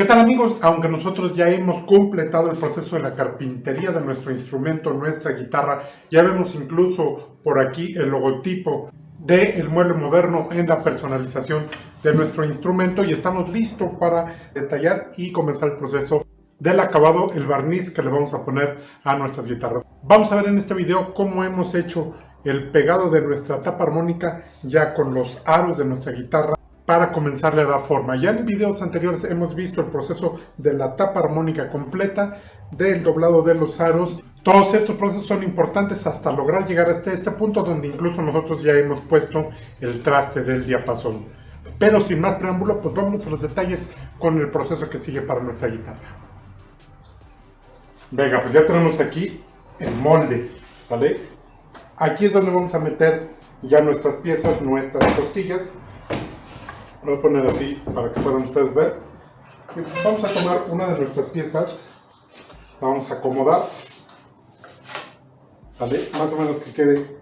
¿Qué tal, amigos? Aunque nosotros ya hemos completado el proceso de la carpintería de nuestro instrumento, nuestra guitarra, ya vemos incluso por aquí el logotipo del mueble moderno en la personalización de nuestro instrumento y estamos listos para detallar y comenzar el proceso del acabado, el barniz que le vamos a poner a nuestras guitarras. Vamos a ver en este video cómo hemos hecho el pegado de nuestra tapa armónica ya con los aros de nuestra guitarra, para comenzarle a dar forma. Ya en videos anteriores hemos visto el proceso de la tapa armónica completa, del doblado de los aros. Todos estos procesos son importantes hasta lograr llegar hasta este punto donde incluso nosotros ya hemos puesto el traste del diapasón. Pero sin más preámbulo, pues vámonos a los detalles con el proceso que sigue para nuestra guitarra. Venga, pues ya tenemos aquí el molde, ¿vale? Aquí es donde vamos a meter ya nuestras piezas, nuestras costillas. Lo voy a poner así para que puedan ustedes ver. Vamos a tomar una de nuestras piezas, la vamos a acomodar, ¿vale? Más o menos que quede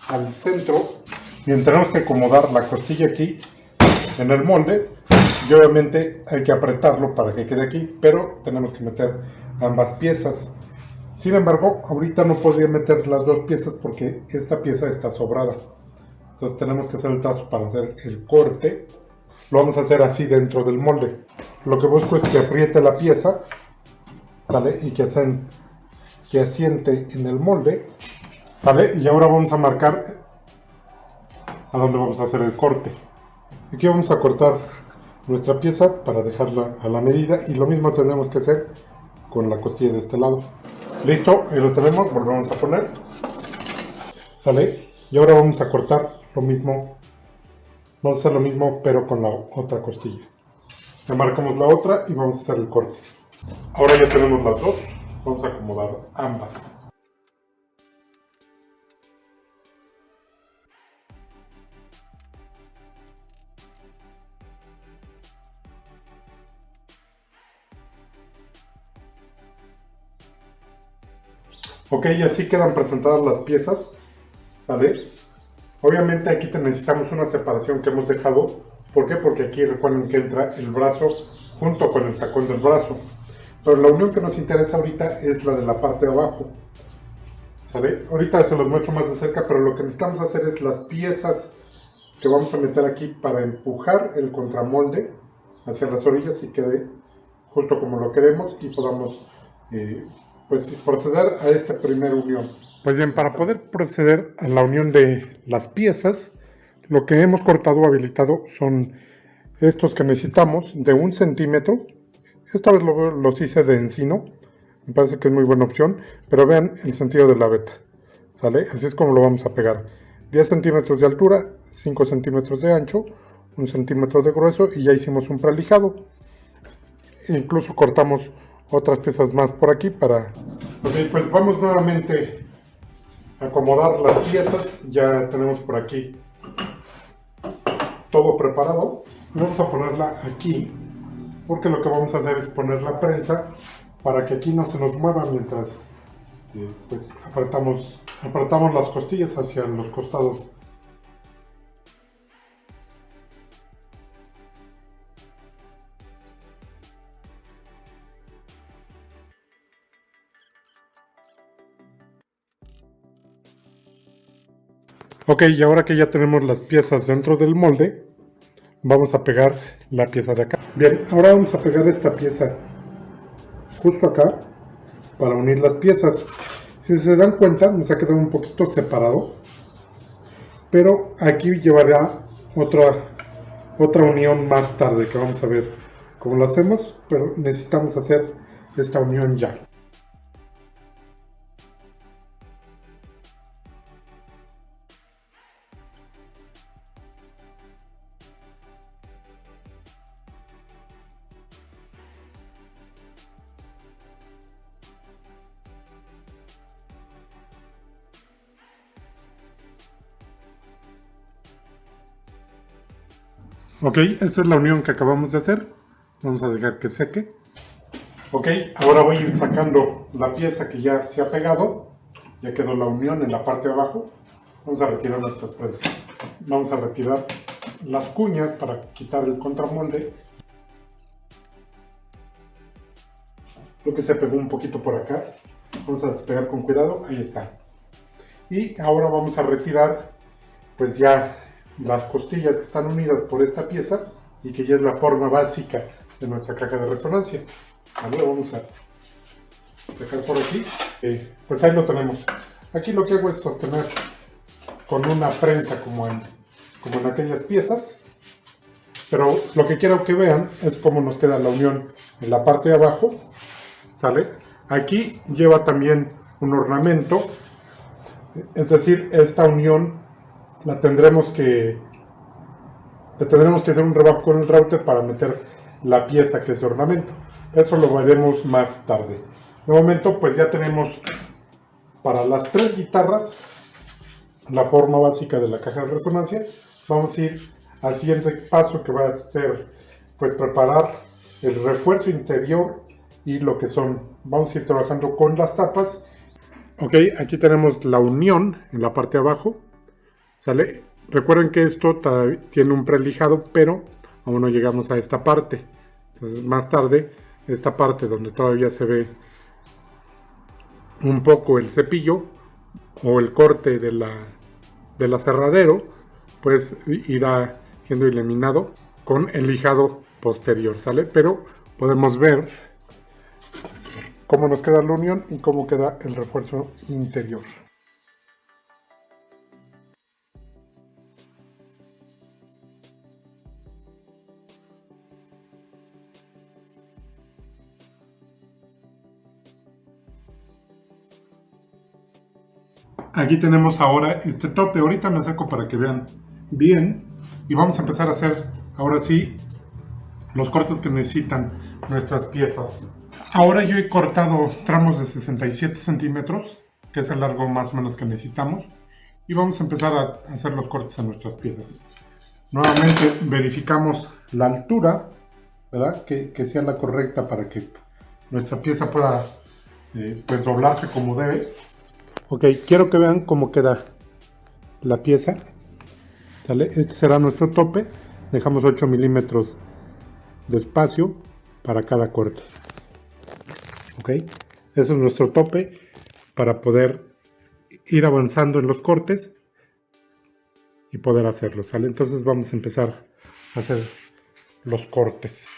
al centro. Bien, tenemos que acomodar la costilla aquí en el molde y obviamente hay que apretarlo para que quede aquí, pero tenemos que meter ambas piezas. Sin embargo, ahorita no podría meter las dos piezas porque esta pieza está sobrada. Entonces tenemos que hacer el trazo para hacer el corte. Lo vamos a hacer así dentro del molde. Lo que busco es que apriete la pieza, ¿sale? Y que asiente en el molde, ¿sale? Y ahora vamos a marcar a dónde vamos a hacer el corte. Aquí vamos a cortar nuestra pieza para dejarla a la medida y lo mismo tenemos que hacer con la costilla de este lado. Listo, ahí lo tenemos, volvemos a poner, ¿sale? Y ahora vamos a cortar lo mismo. Vamos a hacer lo mismo pero con la otra costilla. Ya marcamos la otra y vamos a hacer el corte. Ahora ya tenemos las dos. Vamos a acomodar ambas. Ok, y así quedan presentadas las piezas, ¿sale? Obviamente aquí necesitamos una separación que hemos dejado. ¿Por qué? Porque aquí recuerden que entra el brazo junto con el tacón del brazo. Pero la unión que nos interesa ahorita es la de la parte de abajo, ¿sale? Ahorita se los muestro más de cerca, pero lo que necesitamos hacer es las piezas que vamos a meter aquí para empujar el contramolde hacia las orillas y quede justo como lo queremos y podamos pues proceder a esta primera unión. Pues bien, para poder proceder a la unión de las piezas, lo que hemos cortado o habilitado son estos que necesitamos de 1 centímetro. Esta vez los hice de encino, me parece que es muy buena opción, pero vean el sentido de la veta, ¿sale? Así es como lo vamos a pegar. 10 centímetros de altura, 5 centímetros de ancho, 1 centímetro de grueso y ya hicimos un prelijado. Incluso cortamos otras piezas más por aquí para... Ok, pues vamos nuevamente a acomodar las piezas. Ya tenemos por aquí todo preparado. Vamos a ponerla aquí, porque lo que vamos a hacer es poner la prensa para que aquí no se nos mueva mientras pues apretamos las costillas hacia los costados. Ok, y ahora que ya tenemos las piezas dentro del molde, vamos a pegar la pieza de acá. Bien, ahora vamos a pegar esta pieza justo acá para unir las piezas. Si se dan cuenta, nos ha quedado un poquito separado, pero aquí llevará otra unión más tarde, que vamos a ver cómo lo hacemos, pero necesitamos hacer esta unión ya. Ok, esta es la unión que acabamos de hacer. Vamos a dejar que seque. Ok, ahora voy a ir sacando la pieza que ya se ha pegado. Ya quedó la unión en la parte de abajo. Vamos a retirar nuestras prensas. Vamos a retirar las cuñas para quitar el contramolde. Creo que se pegó un poquito por acá. Vamos a despegar con cuidado, ahí está. Y ahora vamos a retirar pues ya las costillas que están unidas por esta pieza y que ya es la forma básica de nuestra caja de resonancia. Ahora vamos a sacar por aquí. Pues ahí lo tenemos. Aquí lo que hago es sostener con una prensa como en aquellas piezas. Pero lo que quiero que vean es cómo nos queda la unión en la parte de abajo. ¿Sale? Aquí lleva también un ornamento. Es decir, esta unión la tendremos que hacer un rebajo con el router para meter la pieza que es de ornamento. Eso lo veremos más tarde. De momento pues ya tenemos para las 3 guitarras la forma básica de la caja de resonancia. Vamos a ir al siguiente paso, que va a ser pues preparar el refuerzo interior y lo que son. Vamos a ir trabajando con las tapas. Ok, aquí tenemos la unión en la parte de abajo. ¿Sale? Recuerden que esto tiene un prelijado, pero aún no llegamos a esta parte. Entonces más tarde, esta parte donde todavía se ve un poco el cepillo o el corte del aserradero, pues irá siendo eliminado con el lijado posterior, ¿sale? Pero podemos ver cómo nos queda la unión y cómo queda el refuerzo interior. Aquí tenemos ahora este tope. Ahorita me acerco para que vean bien. Y vamos a empezar a hacer, ahora sí, los cortes que necesitan nuestras piezas. Ahora yo he cortado tramos de 67 centímetros, que es el largo más o menos que necesitamos. Y vamos a empezar a hacer los cortes en nuestras piezas. Nuevamente verificamos la altura, ¿verdad? Que sea la correcta para que nuestra pieza pueda pues doblarse como debe. Ok, quiero que vean cómo queda la pieza. ¿Sale? Este será nuestro tope. Dejamos 8 milímetros de espacio para cada corte. Ok, eso es nuestro tope para poder ir avanzando en los cortes y poder hacerlo. ¿Sale? Entonces vamos a empezar a hacer los cortes.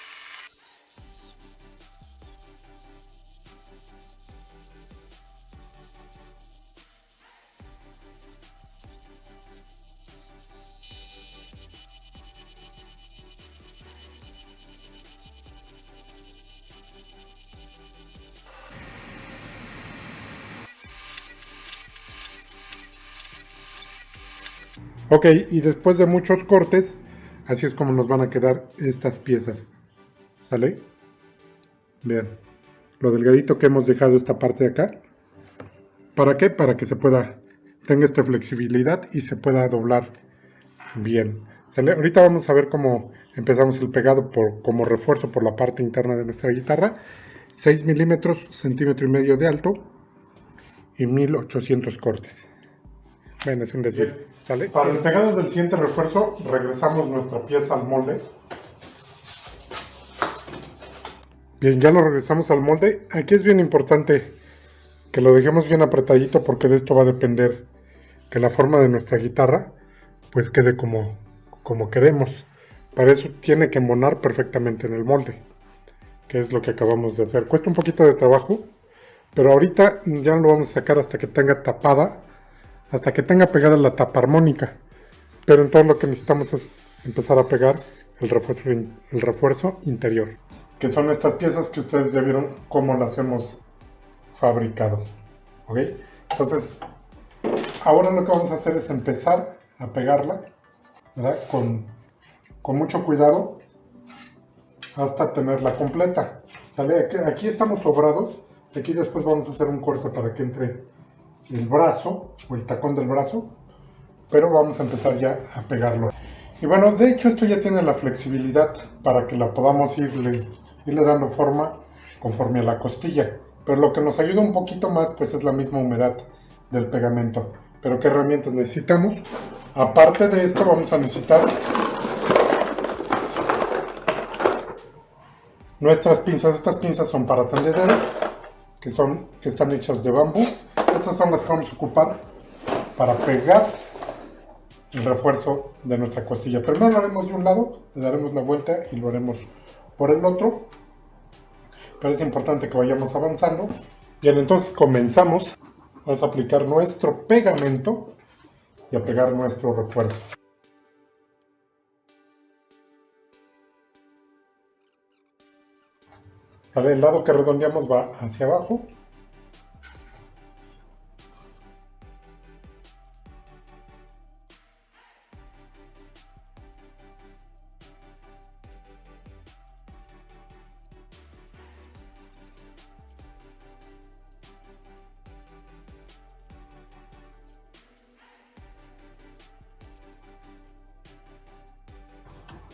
Ok, y después de muchos cortes, así es como nos van a quedar estas piezas. ¿Sale? Vean, lo delgadito que hemos dejado esta parte de acá. ¿Para qué? Para que tenga esta flexibilidad y se pueda doblar bien. ¿Sale? Ahorita vamos a ver cómo empezamos el pegado como refuerzo por la parte interna de nuestra guitarra. 6 milímetros, centímetro y medio de alto y 1800 cortes. Bueno, es un decir. ¿Sale? Para el pegado del siguiente refuerzo, regresamos nuestra pieza al molde. Bien, ya lo regresamos al molde. Aquí es bien importante que lo dejemos bien apretadito, porque de esto va a depender que la forma de nuestra guitarra pues quede como queremos. Para eso tiene que embonar perfectamente en el molde, que es lo que acabamos de hacer. Cuesta un poquito de trabajo, pero ahorita ya no lo vamos a sacar hasta que tenga tapada, hasta que tenga pegada la tapa armónica. Pero entonces lo que necesitamos es empezar a pegar el refuerzo interior, que son estas piezas que ustedes ya vieron cómo las hemos fabricado. ¿Ok? Entonces, ahora lo que vamos a hacer es empezar a pegarla, ¿verdad? Con mucho cuidado hasta tenerla completa. ¿Sale? Aquí estamos sobrados. Aquí después vamos a hacer un corte para que entre el brazo o el tacón del brazo, pero vamos a empezar ya a pegarlo. Y bueno, de hecho esto ya tiene la flexibilidad para que la podamos irle dando forma conforme a la costilla, pero lo que nos ayuda un poquito más pues es la misma humedad del pegamento. Pero ¿qué herramientas necesitamos? Aparte de esto vamos a necesitar nuestras pinzas. Estas pinzas son para tendedero. que están hechas de bambú. Estas son las que vamos a ocupar para pegar el refuerzo de nuestra costilla. Pero no lo haremos de un lado, le daremos la vuelta y lo haremos por el otro. Pero es importante que vayamos avanzando. Bien, entonces comenzamos. Vamos a aplicar nuestro pegamento y a pegar nuestro refuerzo. ¿Sale? El lado que redondeamos va hacia abajo.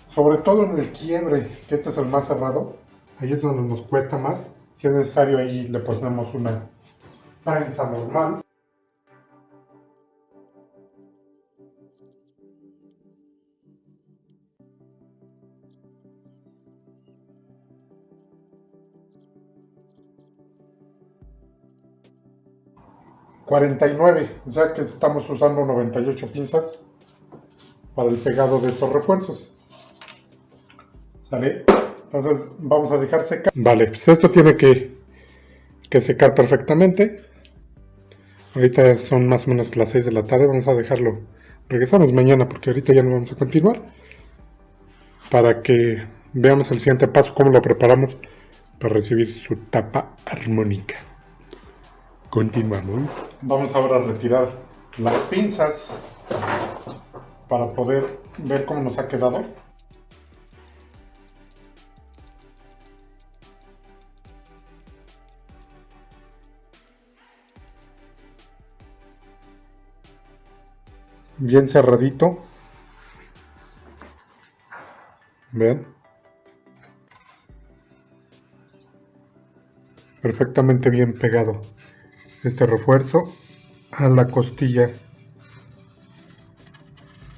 Sobre todo en el quiebre, que este es el más cerrado, ahí es donde nos cuesta más. Si es necesario, ahí le ponemos una prensa normal. .49, o sea que estamos usando 98 pinzas para el pegado de estos refuerzos. ¿Sale? Entonces vamos a dejar secar. Vale, pues esto tiene que secar perfectamente. Ahorita son más o menos las 6 de la tarde. Vamos a dejarlo. Regresamos mañana porque ahorita ya no vamos a continuar. Para que veamos el siguiente paso, cómo lo preparamos para recibir su tapa armónica. Continuamos. Vamos ahora a retirar las pinzas para poder ver cómo nos ha quedado. Bien cerradito. Vean. Perfectamente bien pegado este refuerzo a la costilla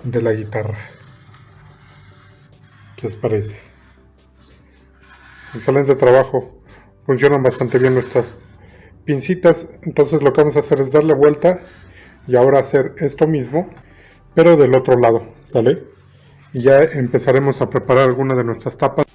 de la guitarra. ¿Qué les parece? Excelente trabajo. Funcionan bastante bien nuestras pincitas. Entonces lo que vamos a hacer es darle vuelta y ahora hacer esto mismo, pero del otro lado, ¿sale? Y ya empezaremos a preparar alguna de nuestras tapas.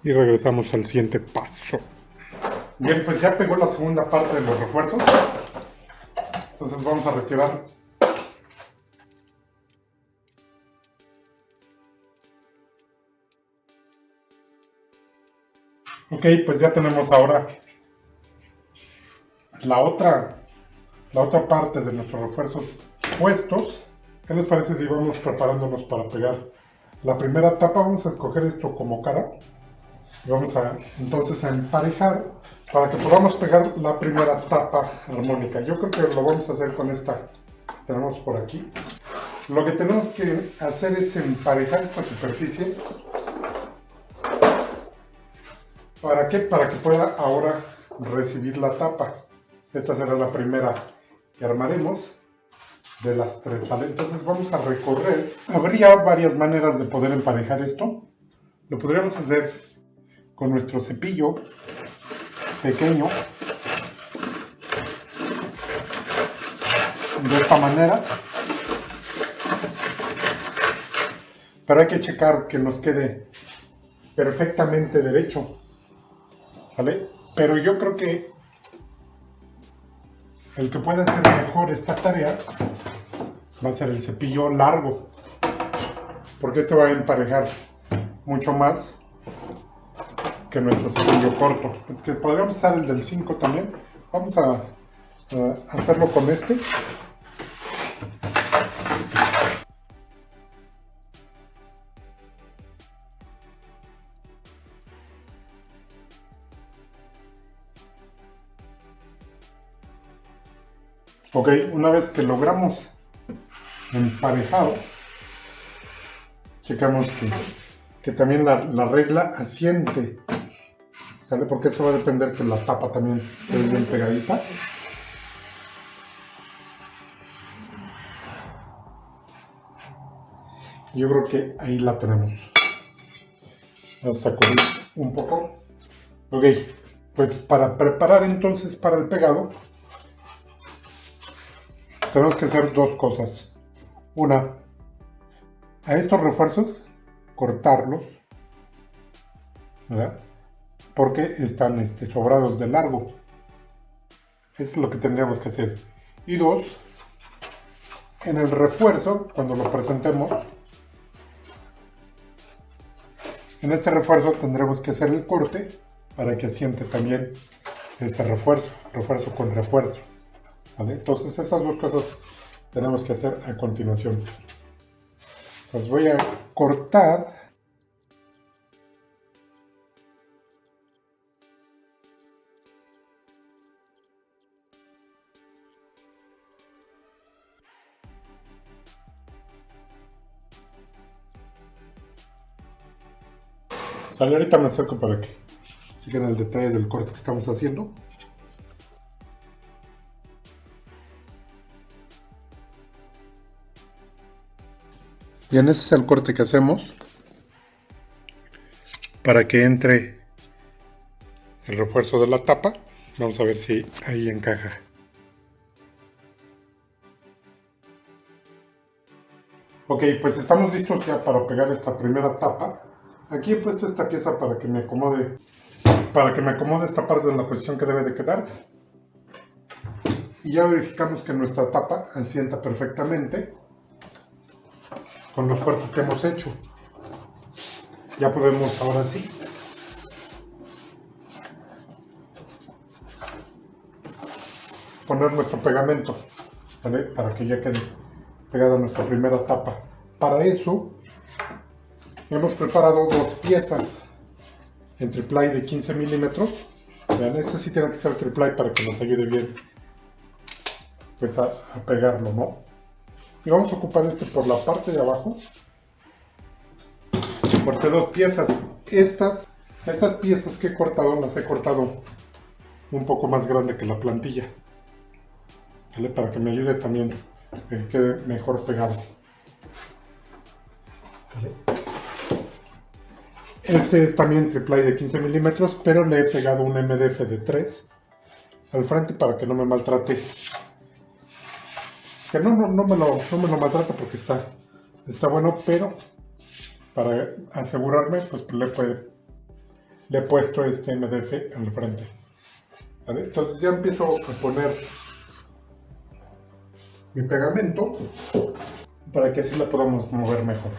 Y regresamos al siguiente paso. Bien, pues ya pegó la segunda parte de los refuerzos. Entonces vamos a retirar ok, pues ya tenemos ahora la otra parte de nuestros refuerzos puestos. ¿Qué les parece si vamos preparándonos para pegar la primera tapa? Vamos a escoger esto como cara. Y vamos a entonces a emparejar para que podamos pegar la primera tapa armónica. Yo creo que lo vamos a hacer con esta que tenemos por aquí. Lo que tenemos que hacer es emparejar esta superficie. ¿Para qué? Para que pueda ahora recibir la tapa. Esta será la primera que armaremos de las tres, ¿vale? Entonces vamos a recorrer. Habría varias maneras de poder emparejar esto. Lo podríamos hacer con nuestro cepillo pequeño. De esta manera. Pero hay que checar que nos quede perfectamente derecho. ¿Vale? Pero yo creo que el que puede hacer mejor esta tarea va a ser el cepillo largo, porque este va a emparejar mucho más que nuestro cepillo corto. Que podríamos usar el del 5 también. Vamos a hacerlo con este. Ok, una vez que logramos emparejado, checamos que también la regla asiente, ¿sale? Porque eso va a depender que la tapa también esté bien pegadita. Yo creo que ahí la tenemos. Vamos a sacudir un poco. Ok, pues para preparar entonces para el pegado, tenemos que hacer dos cosas. Una, a estos refuerzos, cortarlos, ¿verdad? Porque están sobrados de largo. Eso es lo que tendríamos que hacer. Y dos, en el refuerzo, cuando lo presentemos, en este refuerzo tendremos que hacer el corte para que asiente también este refuerzo con refuerzo, ¿vale? Entonces esas dos cosas tenemos que hacer a continuación. Entonces voy a cortar sale, ahorita me acerco para que chequen el detalle del corte que estamos haciendo. Bien, ese es el corte que hacemos para que entre el refuerzo de la tapa. Vamos a ver si ahí encaja. Ok, pues estamos listos ya para pegar esta primera tapa. Aquí he puesto esta pieza para que me acomode esta parte en la posición que debe de quedar. Y ya verificamos que nuestra tapa asienta perfectamente con los cortes que hemos hecho. Ya podemos ahora sí poner nuestro pegamento, ¿sale? Para que ya quede pegada nuestra primera tapa. Para eso hemos preparado dos piezas en triplay de 15 milímetros. Vean, este sí tiene que ser triplay para que nos ayude bien pues a pegarlo, ¿no? Y vamos a ocupar por la parte de abajo. Corté dos piezas. Estas piezas que he cortado, las he cortado un poco más grande que la plantilla, ¿vale? Para que me ayude también a que quede mejor pegado, ¿vale? Este es también triplay de 15 milímetros, pero le he pegado un MDF de 3 al frente para que no me maltrate. Que no me lo maltrate porque está bueno, pero para asegurarme, pues le he puesto este MDF al frente, ¿vale? Entonces ya empiezo a poner mi pegamento para que así la podamos mover mejor,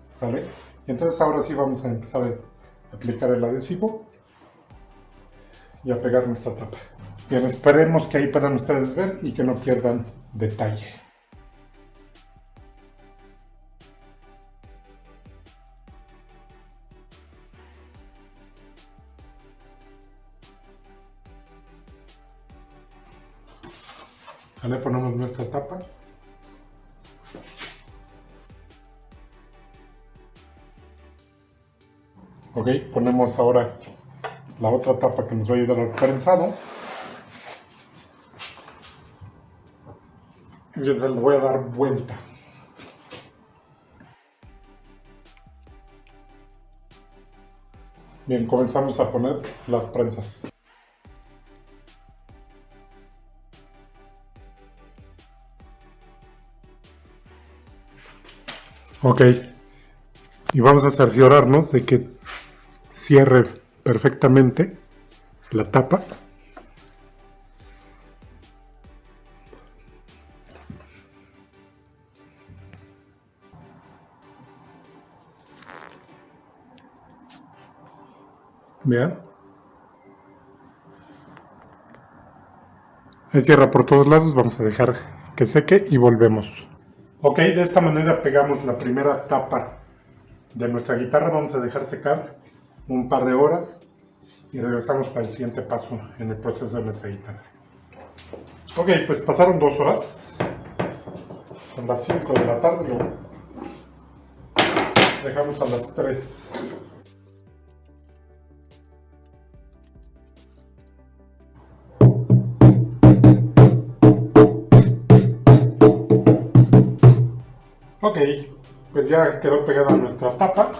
¿sale? Y entonces ahora sí vamos a empezar a aplicar el adhesivo y a pegar nuestra tapa. Bien, esperemos que ahí puedan ustedes ver y que no pierdan detalle. ¿Vale? Ponemos nuestra tapa. Ok, ponemos ahora la otra tapa que nos va a ayudar al prensado. Y se le voy a dar vuelta. Bien, comenzamos a poner las prensas. Ok, y vamos a cerciorarnos de que cierre perfectamente la tapa. Vean. Ahí cierra por todos lados, vamos a dejar que seque y volvemos. Ok, de esta manera pegamos la primera tapa de nuestra guitarra. Vamos a dejar secar un par de horas y regresamos para el siguiente paso en el proceso de nuestra guitarra. Ok, pues pasaron 2 horas. Son las 5 de la tarde. Lo dejamos a las 3. Ok, pues ya quedó pegada nuestra tapa.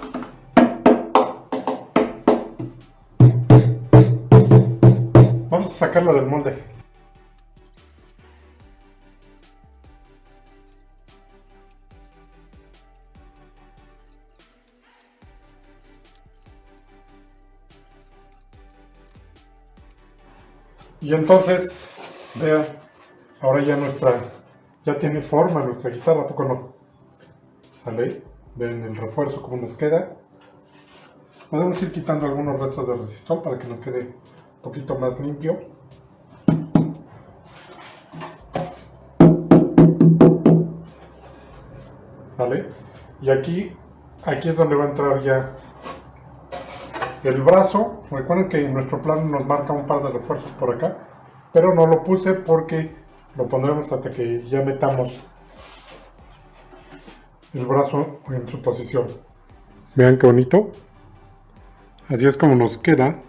Vamos a sacarla del molde. Y entonces, vean, ahora ya tiene forma nuestra guitarra, ¿a poco no? ¿Sale? Ven el refuerzo como nos queda. Podemos ir quitando algunos restos de resistol para que nos quede un poquito más limpio. ¿Vale? Y aquí es donde va a entrar ya el brazo. Recuerden que en nuestro plano nos marca un par de refuerzos por acá, pero no lo puse porque lo pondremos hasta que ya metamos el brazo en su posición. Vean qué bonito. Así es como nos queda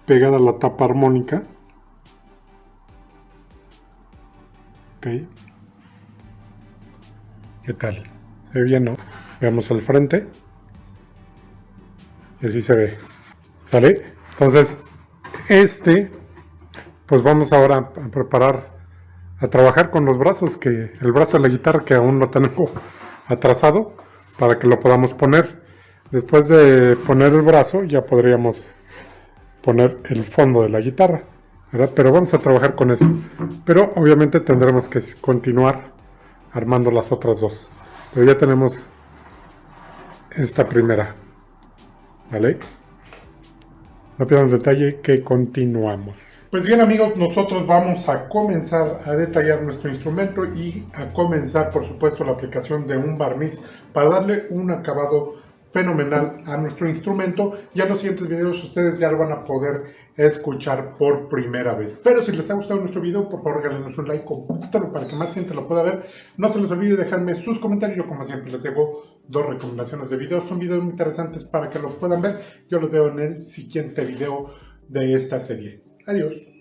pegada la tapa armónica. Ok. ¿Qué tal? ¿Se ve bien, no? Veamos al frente. Y así se ve. ¿Sale? Entonces, pues vamos ahora a preparar, a trabajar con los brazos, el brazo de la guitarra que aún no tenemos atrasado, para que lo podamos poner. Después de poner el brazo, ya podríamos poner el fondo de la guitarra, ¿verdad? Pero vamos a trabajar con eso. Pero obviamente tendremos que continuar armando las otras dos. Pero ya tenemos esta primera. ¿Vale? No pierdan detalle que continuamos. Pues bien amigos, nosotros vamos a comenzar a detallar nuestro instrumento y a comenzar por supuesto la aplicación de un barniz para darle un acabado fenomenal a nuestro instrumento. Ya en los siguientes videos ustedes ya lo van a poder escuchar por primera vez. Pero si les ha gustado nuestro video, por favor regálenos un like, compártanlo para que más gente lo pueda ver. No se les olvide dejarme sus comentarios. Yo como siempre les dejo 2 recomendaciones de videos. Son videos muy interesantes para que los puedan ver. Yo los veo en el siguiente video de esta serie. Adiós.